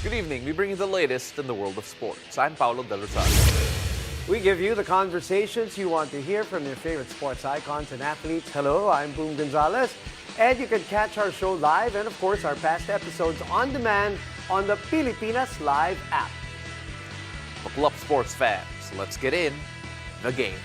Good evening. We bring you the latest in the world of sports. I'm Paulo Del Rosario. We give you the conversations you want to hear from your favorite sports icons and athletes. Hello, I'm Boom Gonzalez. And you can catch our show live and, of course, our past episodes on demand on the Pilipinas Live app. Buckle up, sports fans. Let's get in the game.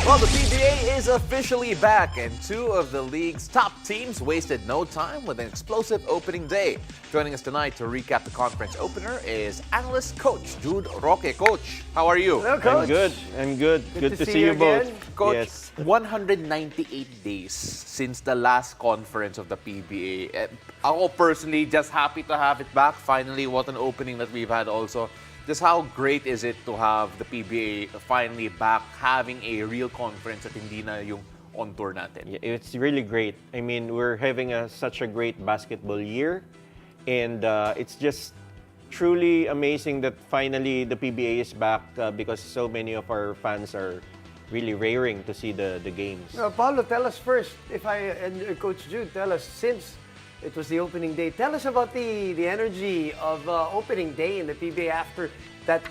Well, the PBA is officially back, and two of the league's top teams wasted no time with an explosive opening day. Joining us tonight to recap the conference opener is analyst coach Jude Roque. Coach, how are you? Hello, Coach. I'm good. Good to see you again. both. Coach, Yes. 198 days since the last conference of the PBA. Ako personally, just happy to have it back. Finally, what an opening that we've had also. Just how great is it to have the PBA finally back, having a real conference at hindi na yung on tour natin? Yeah, it's really great. I mean, we're having such a great basketball year, and it's just truly amazing that finally the PBA is back because so many of our fans are really raring to see the games. Paulo, tell us first, and Coach Jude, tell us, since it was the opening day, tell us about the energy of opening day in the PBA after that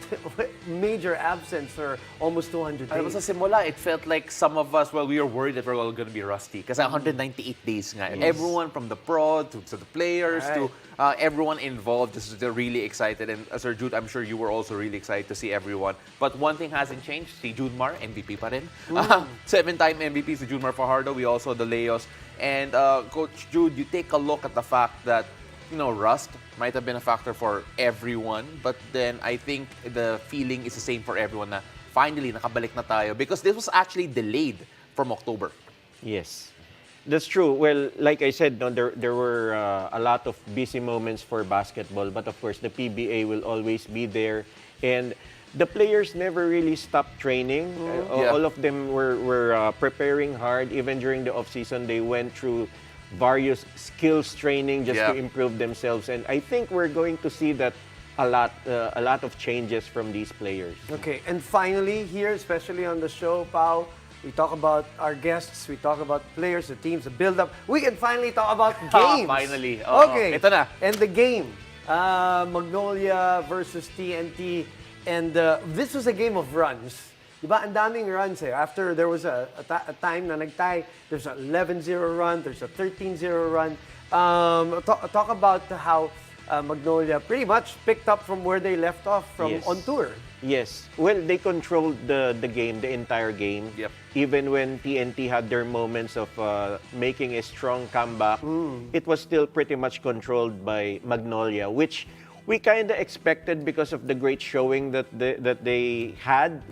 major absence for almost 200 days. Alam mo, sa simula, it felt like some of us, we were worried that we're all going to be rusty. Kasi 198 days nga. Yes. Everyone from the pro to the players Right. to everyone involved, just they're really excited. And Sir Jude, I'm sure you were also really excited to see everyone. But one thing hasn't changed. Si Jude Mar, MVP pa rin. 7-time MVP si Jude Mar Fajardo. We also the Leos. And Coach Jude, you take a look at the fact that rust might have been a factor for everyone, but then I think the feeling is the same for everyone na finally nakabalik na tayo because this was actually delayed from October. Yes, that's true. Well, like I said, there were a lot of busy moments for basketball, but of course the PBA will always be there, and the players never really stopped training. All of them were preparing hard. Even during the off-season, they went through various skills training just to improve themselves. And I think we're going to see that a lot of changes from these players. Okay, and finally here, especially on the show, Pao, we talk about our guests, we talk about players, the teams, the build-up. We can finally talk about games. Finally. Okay, Ito na. And the game, Magnolia versus TNT. And this was a game of runs. Diba? Ang daming runs eh. After there was a time na nagtie, there's an 11-0 run, there's a 13-0 run. Talk about how Magnolia pretty much picked up from where they left off from on tour. Yes. Well, they controlled the game, the entire game. Yep. Even when TNT had their moments of making a strong comeback, it was still pretty much controlled by Magnolia, which we kind of expected because of the great showing that they had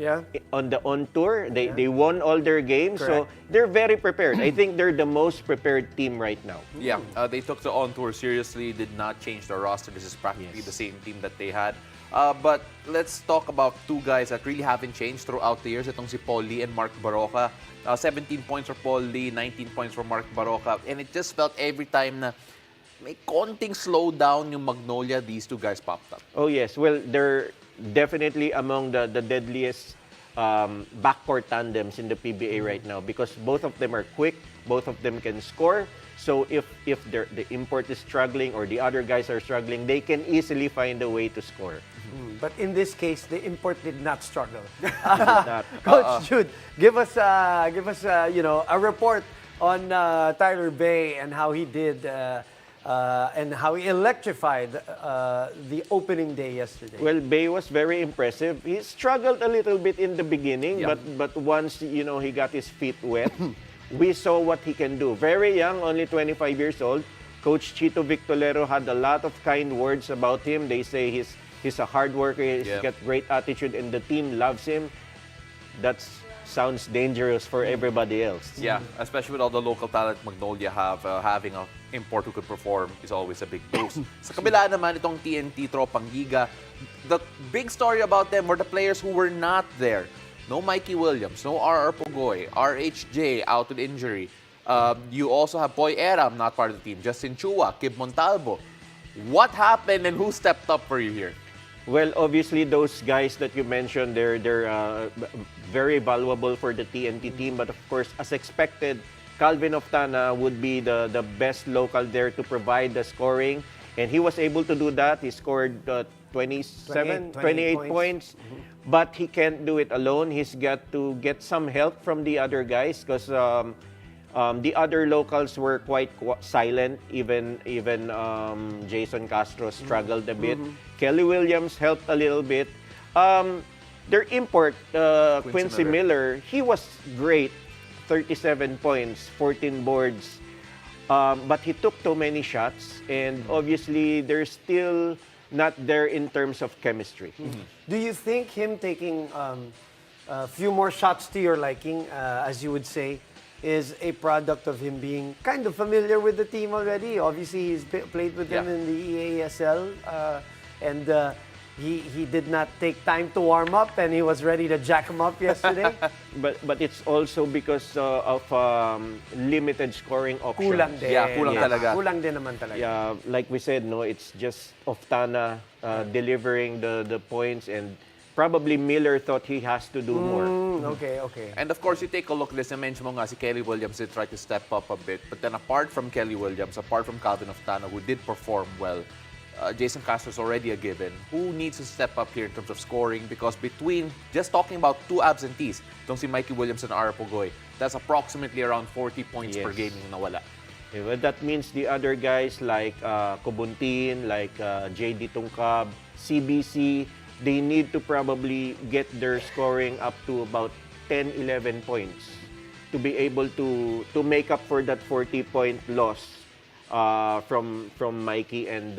on the on tour. They won all their games, so they're very prepared. I think they're the most prepared team right now. Yeah, they took the on tour seriously, did not change their roster. This is practically the same team that they had. But let's talk about two guys that really haven't changed throughout the years. Itong si Paul Lee and Mark Baroka. 17 points for Paul Lee, 19 points for Mark Baroka. And it just felt every time na may konting slowdown yung Magnolia, these two guys popped up. Oh yes, well they're definitely among the deadliest backcourt tandems in the PBA right now because both of them are quick, both of them can score. So if the import is struggling or the other guys are struggling, they can easily find a way to score. But in this case, the import did not struggle. Coach Jude, give us a report on Tyler Bay and how he did. And how he electrified the opening day yesterday. Well, Bay was very impressive. He struggled a little bit in the beginning, but once he got his feet wet, we saw what he can do. Very young, only 25 years old. Coach Chito Victolero had a lot of kind words about him. They say he's a hard worker, he's got great attitude, and the team loves him. That sounds dangerous for everybody else. Yeah, especially with all the local talent Magnolia have, having a import who could perform is always a big boost. Sa kabila naman itong TNT Tropang Giga, the big story about them were the players who were not there. No Mikey Williams, no R.R. Pugoy, RHJ out with injury. You also have Boy Eram, not part of the team. Justin Chua, Kib Montalvo. What happened and who stepped up for you here? Well, obviously those guys that you mentioned, they're very valuable for the TNT team. But of course, as expected, Calvin Oftana would be the best local there to provide the scoring, and he was able to do that. He scored 28 points. But he can't do it alone. He's got to get some help from the other guys because the other locals were quite silent. Even Jason Castro struggled a bit. Kelly Williams helped a little bit. Their import, Quincy Miller, he was great. 37 points, 14 boards. But he took too many shots, and obviously they're still not there in terms of chemistry. Do you think him taking a few more shots to your liking, as you would say, is a product of him being kind of familiar with the team already? Obviously, he's played with them in the EASL, and he did not take time to warm up, and he was ready to jack him up yesterday. But it's also because of limited scoring options. Kulang din. Yeah, kulang talaga. Kulang din naman talaga. Yeah, like we said, no, it's just Oftana delivering the points, and probably Miller thought he has to do more. Okay. And of course, you take a look, this mention mo nga si Kelly Williams did try to step up a bit. But then apart from Kelly Williams, apart from Calvin Oftana, who did perform well, Jason Castro's already a given. Who needs to step up here in terms of scoring? Because between, just talking about two absentees, itong si Mikey Williams and Ara Pugoy, that's approximately around 40 points per game yung nawala. Yeah, well, that means the other guys like Cobuntin, like JD Tungkab, CBC, they need to probably get their scoring up to about 10, 11 points to be able to make up for that 40-point loss from Mikey and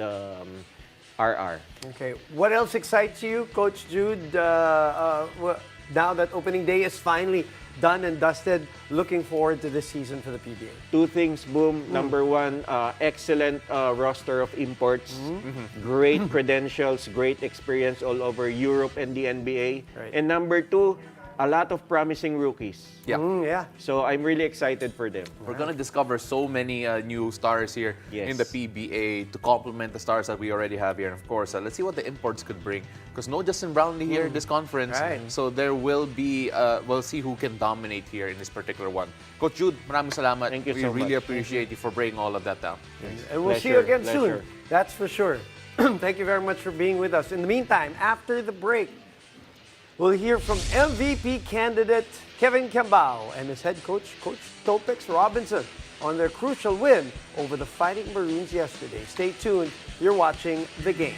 RR. Okay. What else excites you, Coach Jude? Now that opening day is finally done and dusted, looking forward to this season for the PBA. Two things, Boom. Number one, excellent roster of imports. Great credentials, great experience all over Europe and the NBA. Right. And number two, a lot of promising rookies. Yeah. Yeah. So I'm really excited for them. We're going to discover so many new stars here in the PBA to complement the stars that we already have here. And of course, let's see what the imports could bring. Because no Justin Brownlee here in this conference. Right. So there will be, we'll see who can dominate here in this particular one. Coach Jude, maraming salamat. Thank you we so really much. appreciate you for breaking all of that down. And we'll see you again Pleasure. soon. That's for sure. Thank you very much for being with us. In the meantime, after the break, we'll hear from MVP candidate Kevin Quiambao and his head coach, Coach Topex Robinson, on their crucial win over the Fighting Maroons yesterday. Stay tuned. You're watching The Game.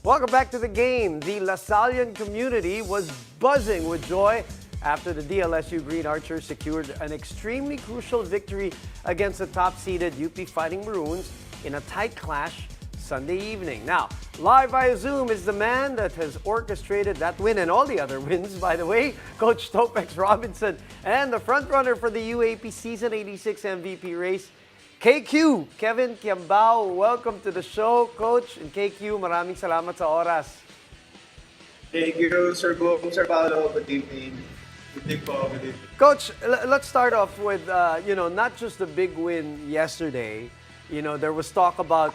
Welcome back to the game. The Lasallian community was buzzing with joy after the DLSU Green Archers secured an extremely crucial victory against the top-seeded UP Fighting Maroons in a tight clash Sunday evening. Now, live via Zoom is the man that has orchestrated that win and all the other wins, by the way, Coach Topex Robinson, and the frontrunner for the UAAP Season 86 MVP race, KQ, Kevin Quiambao. Welcome to the show, Coach. And KQ, maraming salamat sa oras. Thank you, Sir Boom, Sir Paolo. Good evening. Good evening po. Good evening. Coach, let's start off with, not just the big win yesterday. There was talk about,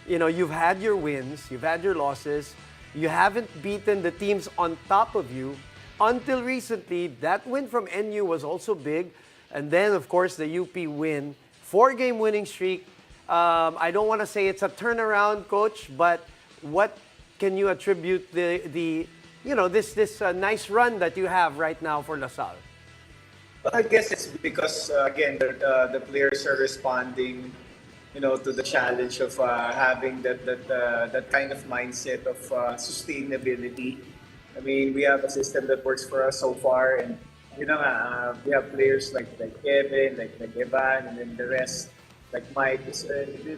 you've had your wins, you've had your losses. You haven't beaten the teams on top of you. Until recently, that win from NU was also big. And then, of course, the UP win. 4-game winning streak. I don't want to say it's a turnaround, Coach, but what can you attribute this nice run that you have right now for LaSalle? Well, I guess it's because, again, the players are responding, to the challenge of having that kind of mindset of sustainability. I mean, we have a system that works for us so far, and we have players like Kevin, like Evan, and then the rest, like Mike.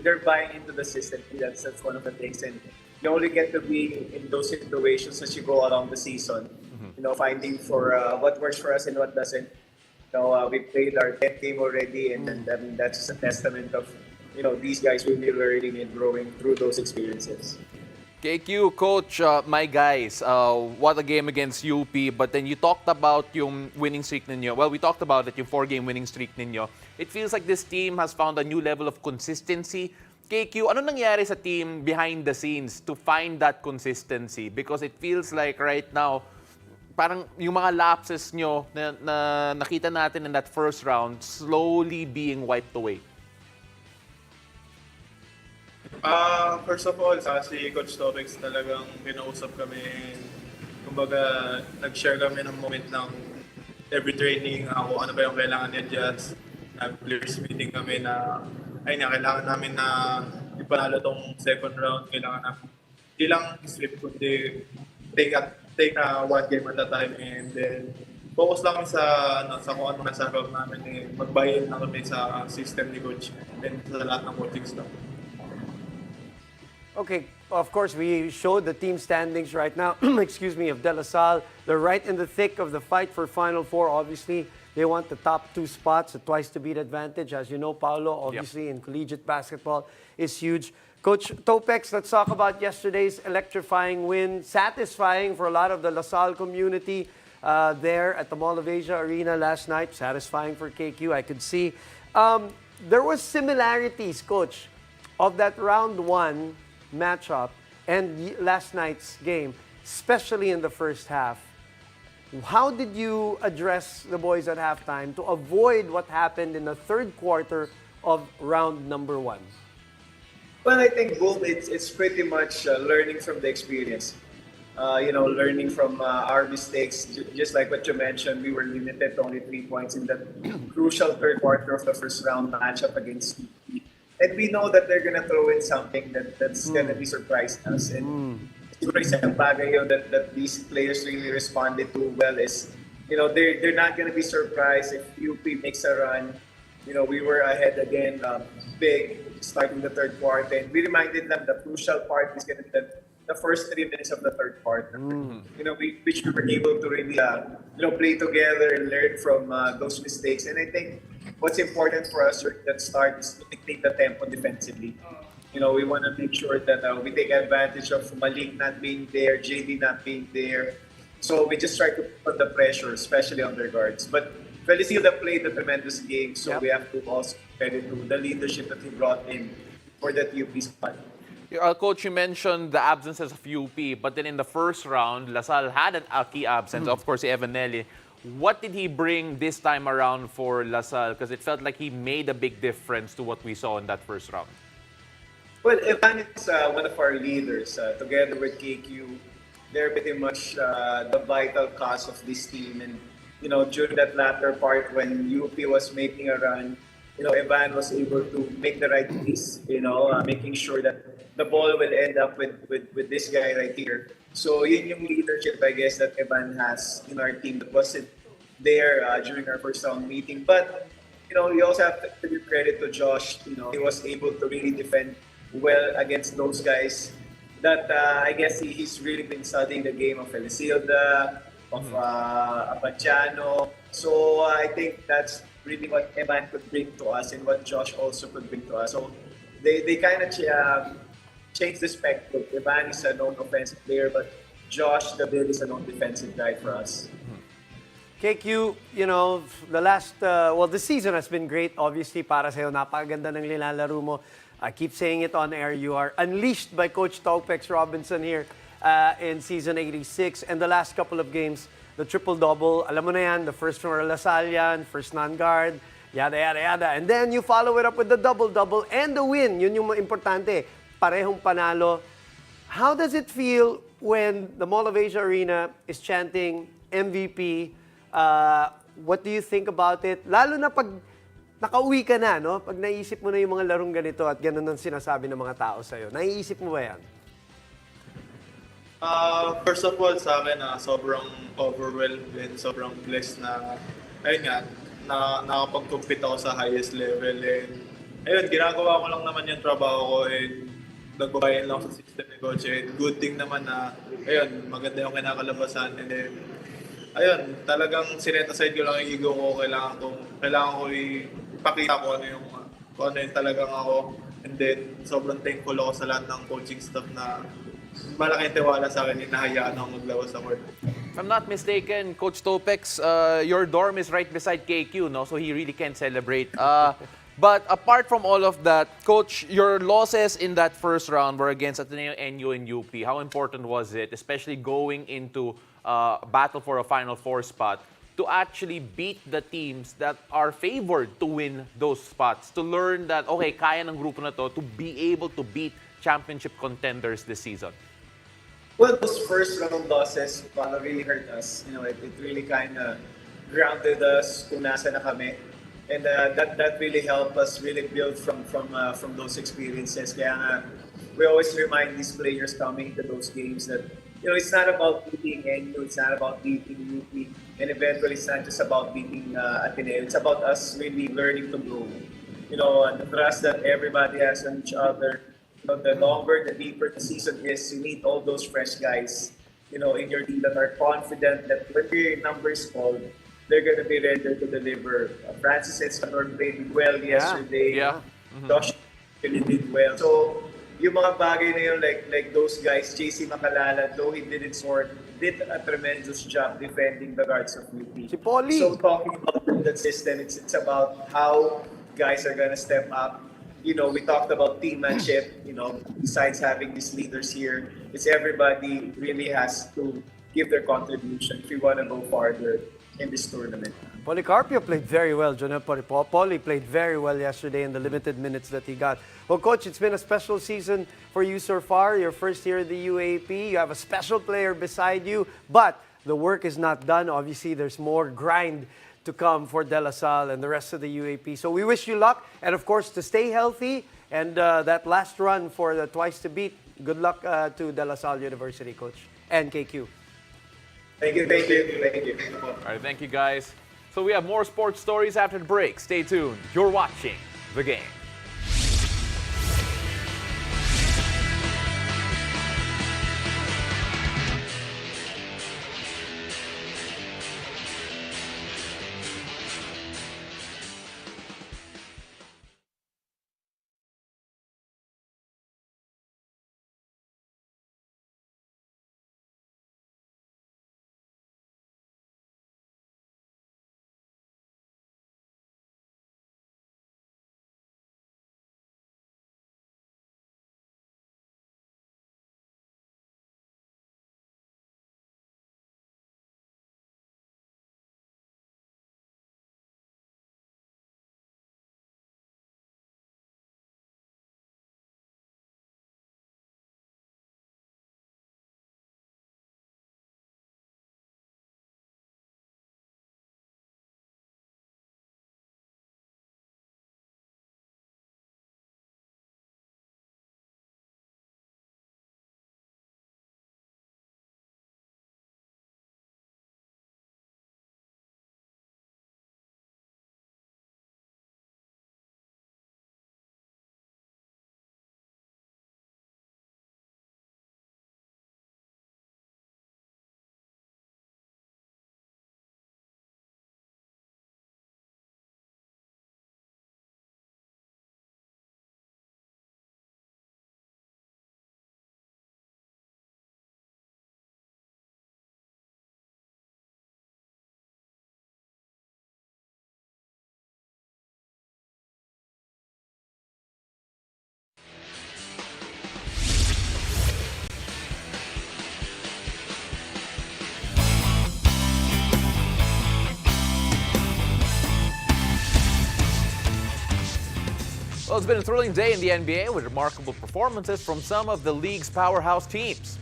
They're buying into the system. That's one of the things, and you only get to be in those situations as you go along the season. Finding for what works for us and what doesn't. We played our 10th game already, and then that's just a testament of these guys will be learning and growing through those experiences. KQ, Coach, my guys, what a game against UP. But then you talked about yung winning streak ninyo. Well, we talked about it, yung 4-game winning streak ninyo. It feels like this team has found a new level of consistency. KQ, ano nangyari sa team behind the scenes to find that consistency? Because it feels like right now, parang yung mga lapses nyo na nakita natin in that first round slowly being wiped away. First of all, si Coach Topex talagang kinausap kami. Kumbaga, nag-share kami ng moment ng every training, kung ano ba yung kailangan i-adjust. Players meeting kami na, kailangan namin na ipanalo tong second round. Kailangan namin, hindi lang slip, kundi take one game at a time, and then focus lang kami sa kung ano nasa round namin. Magbayin lang kami sa system ni Coach and sa lahat ng coaching staff. Okay, of course, we showed the team standings right now, excuse me, of De La Salle. They're right in the thick of the fight for Final Four, obviously. They want the top 2 spots, a twice-to-beat advantage. As you know, Paolo, obviously, in collegiate basketball is huge. Coach Topex, let's talk about yesterday's electrifying win. Satisfying for a lot of the La Salle community there at the Mall of Asia Arena last night. Satisfying for KQ, I could see. There was similarities, Coach, of that round 1 matchup and last night's game, especially in the first half. How did you address the boys at halftime to avoid what happened in the third quarter of round number 1? Well, I think both it's pretty much learning from the experience. Learning from our mistakes. Just like what you mentioned, we were limited to only 3 points in that crucial third quarter of the first round matchup against UP. And we know that they're gonna throw in something that's gonna be surprising us. And siguro isang bagay yun that these players really responded to well is, they're not gonna be surprised if UP makes a run. We were ahead again, big, starting the third quarter. And we reminded them the crucial part is gonna be the first 3 minutes of the third quarter. Which we were able to really, play together and learn from those mistakes. And I think what's important for us at that start is to dictate the tempo defensively. We want to make sure that we take advantage of Malik not being there, JD not being there. So we just try to put the pressure, especially on their guards. But Felicita played a tremendous game, so we have to also credit to the leadership that he brought in for that UP spot. Coach, you mentioned the absences of UP, but then in the first round, LaSalle had a key absence, of course, Evan Nelly. What did he bring this time around for LaSalle? Because it felt like he made a big difference to what we saw in that first round. Well, Evan is one of our leaders. Together with KQ, they're pretty much the vital cause of this team. And, during that latter part when UP was making a run, Evan was able to make the right plays, making sure that the ball will end up with this guy right here. So yun yung leadership, I guess, that Evan has in our team that wasn't there during our first round meeting. But, you also have to give credit to Josh. He was able to really defend well against those guys that I guess he's really been studying the game of Elisilda, of Abadjano. So I think that's really what Evan could bring to us and what Josh also could bring to us. So they kind of changed the spectrum. Evan is a known offensive player, but Josh the Bill is a known defensive guy for us. KQ, the season has been great. Obviously, para sa'yo, napakaganda ng nilalaro mo. I keep saying it on air. You are unleashed by Coach Topex Robinson here in season 86. And the last couple of games, the triple-double, alam mo na yan, the first from Lasallian, first non-guard, yada, yada, yada. And then you follow it up with the double-double and the win. Yun yung importante. Parehong panalo. How does it feel when the Mall of Asia Arena is chanting MVP? What do you think about it? Lalo na pag nakauwi ka na, no? Pag naisip mo na yung mga larong ganito at ganun ang sinasabi ng mga tao sa'yo. Naiisip mo ba yan? First of all, sa akin, sobrang overwhelmed and sobrang blessed na, ayun nga, nakapag-compete ako sa highest level. And, ayun, ginagawa ko lang naman yung trabaho ko and nagbabayan lang sa system ni Coach. And good thing naman na, ayun, maganda yung kinakalabasan. And then, ayun, talagang sinet aside ko lang yung ego ko. Kailangan ko ipakita ko ano yung talagang ako. And then, sobrang thankful ako sa lahat ng coaching staff na malaking tiwala sa akin, hinahayaan akong maglabas sa court. If I'm not mistaken, Coach Topex, your dorm is right beside KQ, no? So he really can celebrate. But apart from all of that, Coach, your losses in that first round were against Ateneo, NU, and UP. How important was it, especially going into battle for a Final Four spot, to actually beat the teams that are favored to win those spots, to learn that, okay, kaya ng grupo na to be able to beat championship contenders this season? Well, those first round losses really hurt us. It really kind of grounded us kung nasa na kami. And that really helped us really build from those experiences. Kaya nga, we always remind these players coming to those games that it's not about beating NU, it's not about beating UP, and eventually it's not just about beating Ateneo. It's about us really learning to grow. The trust that everybody has on each other. The longer, the deeper the season is, you need all those fresh guys, in your team that are confident that when their number is called, they're going to be ready to deliver. Francis Escador played well yesterday. Yeah. Josh really did well. So, yung mga bagay na yun, like those guys, JC Macalala, though he didn't score, did a tremendous job defending the guards of UP. Si Paulie. So, talking about that system, it's about how guys are going to step up. We talked about teammanship, besides having these leaders here, it's everybody really has to give their contribution if we want to go farther in this tournament. Policarpio played very well. Paulie played very well yesterday in the limited minutes that he got. Well, Coach, it's been a special season for you so far. Your first year at the UAAP. You have a special player beside you, but the work is not done. Obviously, there's more grind to come for De La Salle and the rest of the UAP. So we wish you luck, and of course, to stay healthy, and that last run for the twice to beat. Good luck to De La Salle University, Coach, and KQ. Thank you. All right, thank you, guys. So we have more sports stories after the break. Stay tuned. You're watching The Game. Well, it's been a thrilling day in the NBA with remarkable performances from some of the league's powerhouse teams.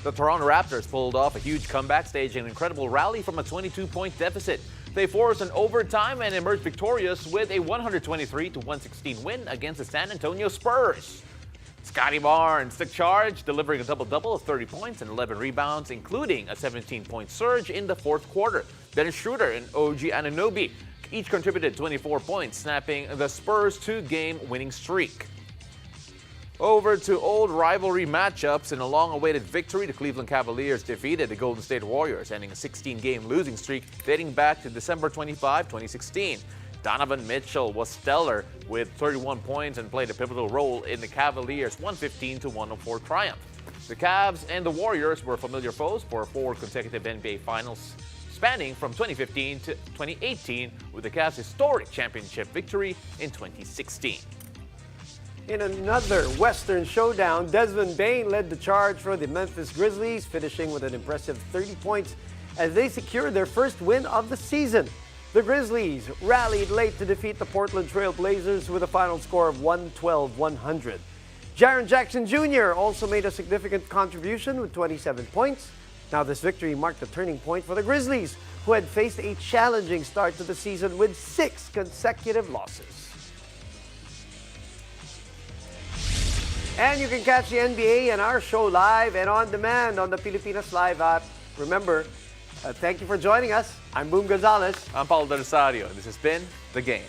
The Toronto Raptors pulled off a huge comeback, staging an incredible rally from a 22-point deficit. They forced an overtime and emerged victorious with a 123-116 win against the San Antonio Spurs. Scotty Barnes took charge, delivering a double-double of 30 points and 11 rebounds, including a 17-point surge in the fourth quarter. Dennis Schroeder and OG Anunoby each contributed 24 points, snapping the Spurs' two-game winning streak. Over to old rivalry matchups. In a long-awaited victory, the Cleveland Cavaliers defeated the Golden State Warriors, ending a 16-game losing streak dating back to December 25, 2016. Donovan Mitchell was stellar with 31 points and played a pivotal role in the Cavaliers' 115-104 triumph. The Cavs and the Warriors were familiar foes for 4 consecutive NBA Finals, spanning from 2015 to 2018, with the Cavs' historic championship victory in 2016. In another Western showdown, Desmond Bain led the charge for the Memphis Grizzlies, finishing with an impressive 30 points as they secured their first win of the season. The Grizzlies rallied late to defeat the Portland Trail Blazers with a final score of 112-100. Jaren Jackson Jr. also made a significant contribution with 27 points. Now, this victory marked a turning point for the Grizzlies, who had faced a challenging start to the season with 6 consecutive losses. And you can catch the NBA and our show live and on demand on the Pilipinas Live app. Remember, thank you for joining us. I'm Boom Gonzalez. I'm Paul Del Rosario, and this has been The Game.